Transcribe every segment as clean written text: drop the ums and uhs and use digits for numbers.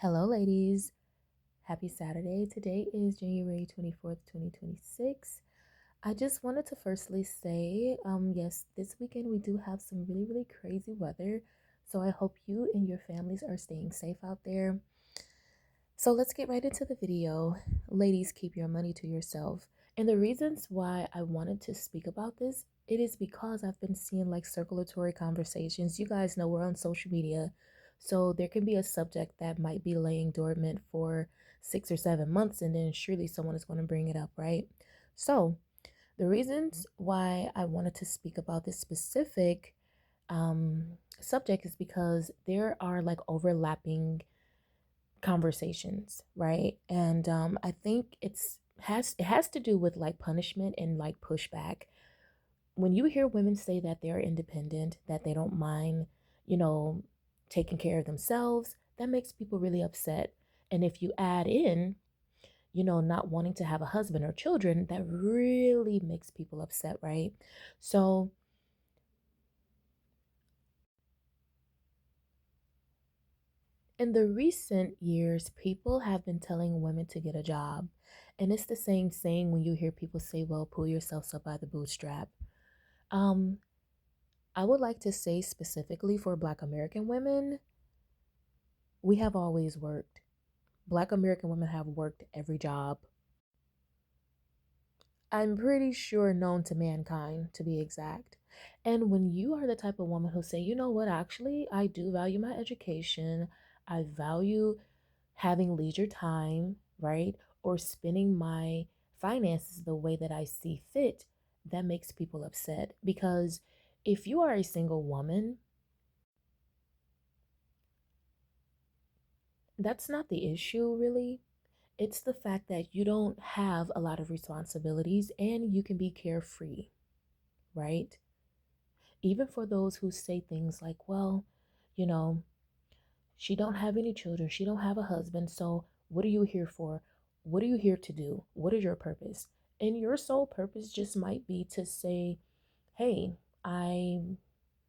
Hello, ladies. Happy Saturday. Today is January 24th, 2026. I just wanted to firstly say, yes, this weekend we do have some really, really crazy weather. So I hope you and your families are staying safe out there. So let's get right into the video. Ladies, keep your money to yourself. And the reasons why I wanted to speak about this, it is because I've been seeing like circulatory conversations. You guys know we're on social media. So there can be a subject that might be laying dormant for 6 or 7 months, and then surely someone is going to bring it up, right? So the reasons why I wanted to speak about this specific um, subject is because there are like overlapping conversations, right? And I think it has to do with like punishment and like pushback. When you hear women say that they're independent, that they don't mind, you know, taking care of themselves, that makes people really upset. And if you add in, not wanting to have a husband or children, that really makes people upset, right? So in the recent years, people have been telling women to get a job. And it's the same saying when you hear people say, well, pull yourselves up by the bootstrap. Um, I would like to say specifically for Black American women, we have always worked. Black American women have worked every job. I'm pretty sure known to mankind, to be exact. And when you are the type of woman who say, you know what, actually, I do value my education, I value having leisure time, right? Or spending my finances the way that I see fit, that makes people upset. Because if you are a single woman, that's not the issue, really. It's the fact that you don't have a lot of responsibilities and you can be carefree, right? Even for those who say things like, well, you know, she don't have any children, she don't have a husband, so what are you here for? What are you here to do? What is your purpose? And your sole purpose just might be to say, hey, I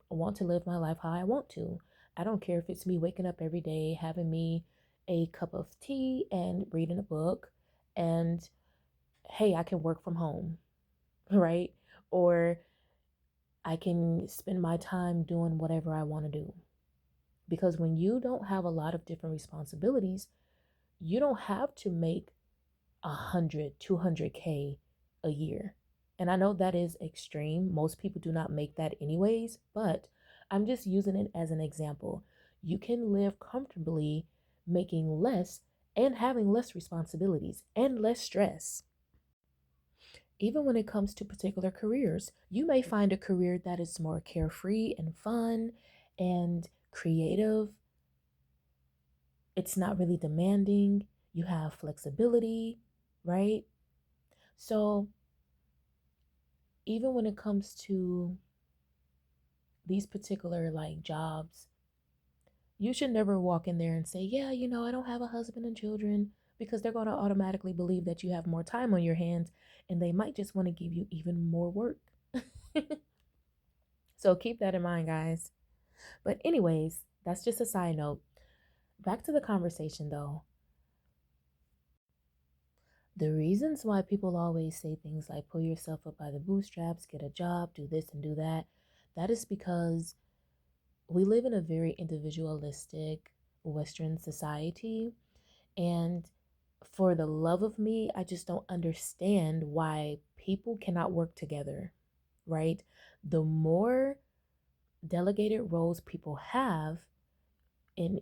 want to live my life how I want to. I don't care if it's me waking up every day, having me a cup of tea and reading a book, and hey, I can work from home, right? Or I can spend my time doing whatever I want to do. Because when you don't have a lot of different responsibilities, you don't have to make 200K a year. And I know that is extreme. Most people do not make that anyways, but I'm just using it as an example. You can live comfortably making less and having less responsibilities and less stress. Even when it comes to particular careers, you may find a career that is more carefree and fun and creative. It's not really demanding. You have flexibility, right? So, even when it comes to these particular like jobs, you should never walk in there and say, yeah, I don't have a husband and children, because they're going to automatically believe that you have more time on your hands and they might just want to give you even more work. So, keep that in mind, guys. But, anyways, that's just a side note. Back to the conversation though. The reasons why people always say things like pull yourself up by the bootstraps, get a job, do this and do that, that is because we live in a very individualistic Western society. And for the love of me, I just don't understand why people cannot work together, right? The more delegated roles people have in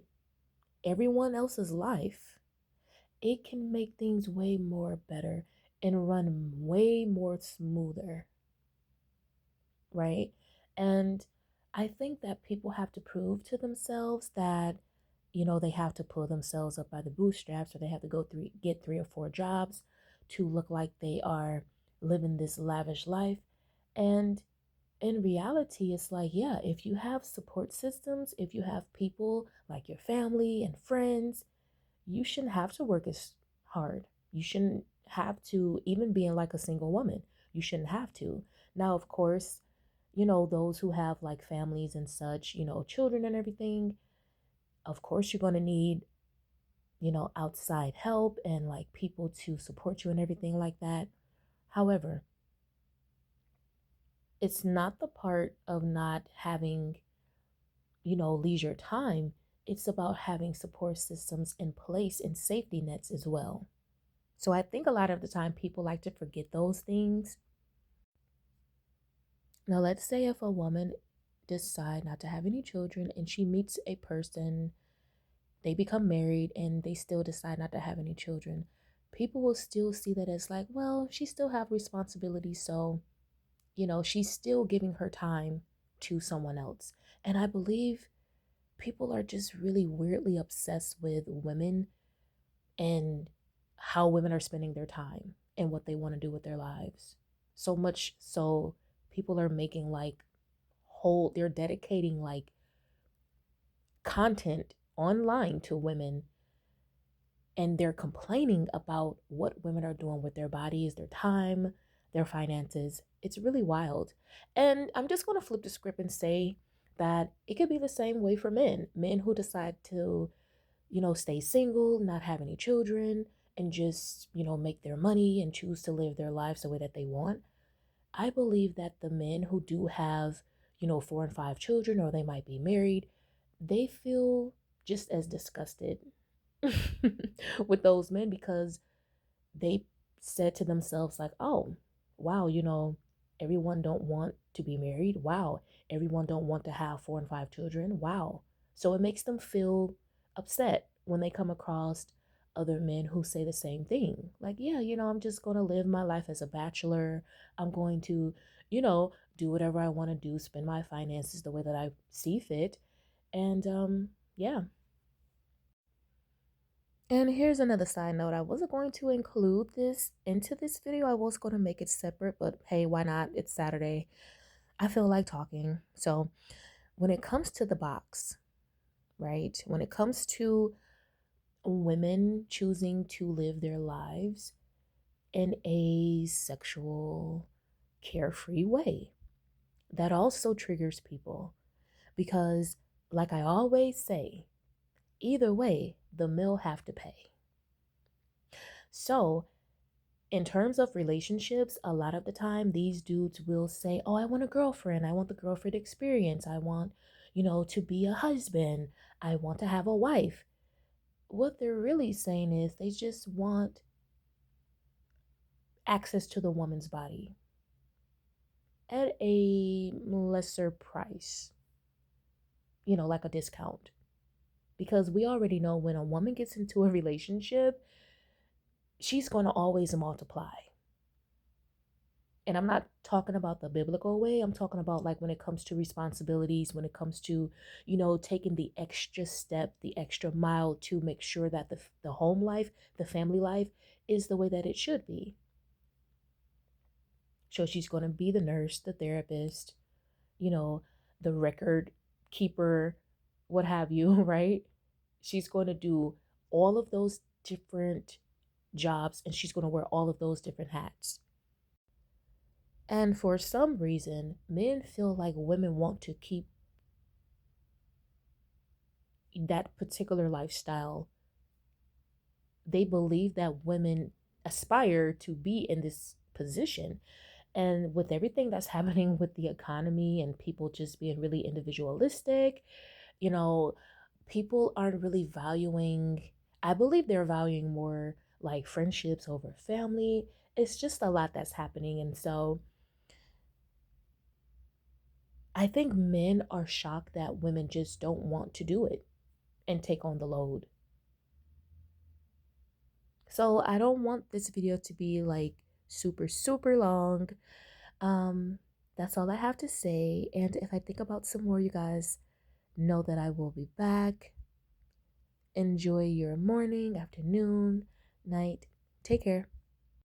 everyone else's life, it can make things way more better and run way more smoother, right? And I think that people have to prove to themselves that, they have to pull themselves up by the bootstraps, or they have to get 3 or 4 jobs to look like they are living this lavish life. And in reality, it's like, yeah, if you have support systems, if you have people like your family and friends, you shouldn't have to work as hard. You shouldn't have to, even being like a single woman, you shouldn't have to. Now, of course, those who have like families and such, children and everything, of course, you're going to need outside help and like people to support you and everything like that. However, it's not the part of not having, leisure time. It's about having support systems in place and safety nets as well. So I think a lot of the time people like to forget those things. Now, let's say if a woman decide not to have any children and she meets a person, they become married and they still decide not to have any children. People will still see that as like, well, she still have responsibilities, so she's still giving her time to someone else. And I believe people are just really weirdly obsessed with women and how women are spending their time and what they want to do with their lives. So much so people are making like they're dedicating like content online to women, and they're complaining about what women are doing with their bodies, their time, their finances. It's really wild. And I'm just going to flip the script and say that it could be the same way for men. Men who decide to, stay single, not have any children, and just, make their money and choose to live their lives the way that they want. I believe that the men who do have, 4 and 5 children, or they might be married, they feel just as disgusted with those men because they said to themselves like, oh, wow, everyone don't want to be married. Wow, everyone don't want to have 4 and 5 children. Wow. So it makes them feel upset when they come across other men who say the same thing. Like, yeah, I'm just going to live my life as a bachelor. I'm going to, do whatever I want to do, spend my finances the way that I see fit. And yeah. And here's another side note. I wasn't going to include this into this video. I was going to make it separate, but hey, why not? It's Saturday. I feel like talking. So, when it comes to the box, right? When it comes to women choosing to live their lives in a sexual, carefree way, that also triggers people because, like I always say, either way, the mill have to pay. So, in terms of relationships, a lot of the time these dudes will say, oh, I want a girlfriend. I want the girlfriend experience. I want, to be a husband. I want to have a wife. What they're really saying is they just want access to the woman's body at a lesser price, like a discount. Because we already know when a woman gets into a relationship, she's going to always multiply. And I'm not talking about the biblical way. I'm talking about like when it comes to responsibilities, when it comes to, taking the extra step, the extra mile to make sure that the home life, the family life is the way that it should be. So she's going to be the nurse, the therapist, you know, the record keeper, what have you, right? She's going to do all of those different jobs and she's going to wear all of those different hats. And for some reason, men feel like women want to keep that particular lifestyle. They believe that women aspire to be in this position. And with everything that's happening with the economy and people just being really individualistic, you know, people aren't really valuing, I believe they're valuing more like friendships over family. It's just a lot that's happening. And so I think men are shocked that women just don't want to do it and take on the load. So I don't want this video to be like super, super long. Um, that's all I have to say. And if I think about some more, you guys know that I will be back. Enjoy your morning, afternoon, night. Take care.